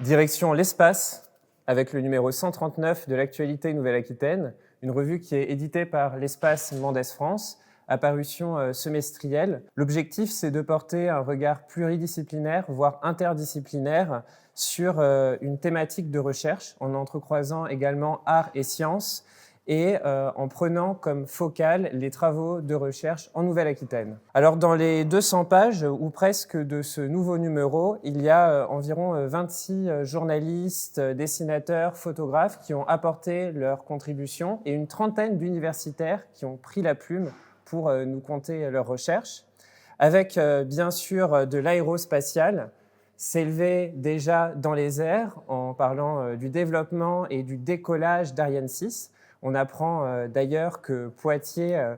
Direction l'espace, avec le numéro 139 de l'Actualité Nouvelle-Aquitaine, une revue qui est éditée par l'Espace Mendès France, à parution semestrielle. L'objectif, c'est de porter un regard pluridisciplinaire, voire interdisciplinaire, sur une thématique de recherche, en entrecroisant également art et sciences, et en prenant comme focale les travaux de recherche en Nouvelle-Aquitaine. Alors dans les 200 pages, ou presque, de ce nouveau numéro, il y a environ 26 journalistes, dessinateurs, photographes qui ont apporté leur contribution et une trentaine d'universitaires qui ont pris la plume pour nous conter leurs recherches, avec bien sûr de l'aérospatial, s'élever déjà dans les airs en parlant du développement et du décollage d'Ariane 6. On apprend d'ailleurs que Poitiers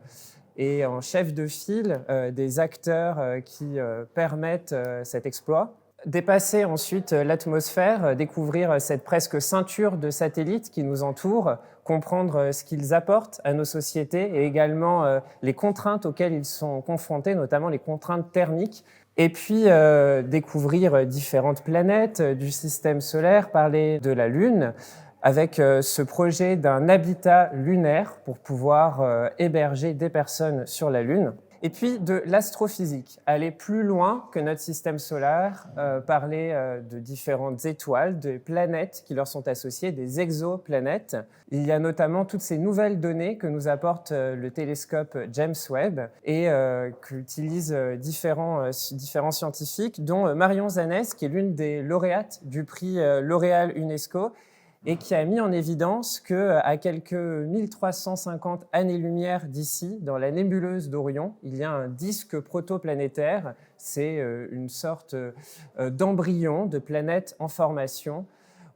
est en chef de file des acteurs qui permettent cet exploit. Dépasser ensuite l'atmosphère, découvrir cette presque ceinture de satellites qui nous entourent, comprendre ce qu'ils apportent à nos sociétés et également les contraintes auxquelles ils sont confrontés, notamment les contraintes thermiques. Et puis découvrir différentes planètes du système solaire, parler de la Lune, avec ce projet d'un habitat lunaire pour pouvoir héberger des personnes sur la Lune. Et puis de l'astrophysique, aller plus loin que notre système solaire, parler de différentes étoiles, de planètes qui leur sont associées, des exoplanètes. Il y a notamment toutes ces nouvelles données que nous apporte le télescope James Webb et qu'utilisent différents scientifiques, dont Marion Zanès, qui est l'une des lauréates du prix L'Oréal UNESCO, et qui a mis en évidence qu'à quelques 1350 années-lumière d'ici, dans la nébuleuse d'Orion, il y a un disque protoplanétaire. C'est une sorte d'embryon de planète en formation,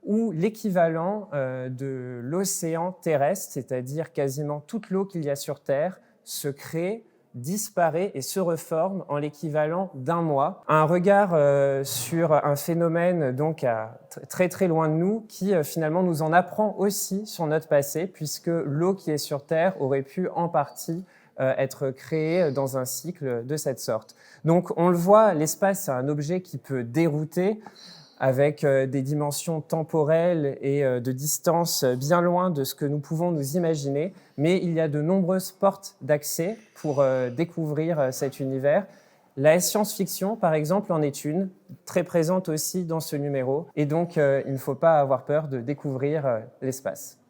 où l'équivalent de l'océan terrestre, c'est-à-dire quasiment toute l'eau qu'il y a sur Terre, se crée, disparaît et se reforme en l'équivalent d'un mois. Un regard sur un phénomène donc à très très loin de nous qui finalement nous en apprend aussi sur notre passé, puisque l'eau qui est sur Terre aurait pu en partie être créée dans un cycle de cette sorte. Donc on le voit, l'espace c'est un objet qui peut dérouter, avec des dimensions temporelles et de distance bien loin de ce que nous pouvons nous imaginer. Mais il y a de nombreuses portes d'accès pour découvrir cet univers. La science-fiction, par exemple, en est une, très présente aussi dans ce numéro. Et donc, il ne faut pas avoir peur de découvrir l'espace.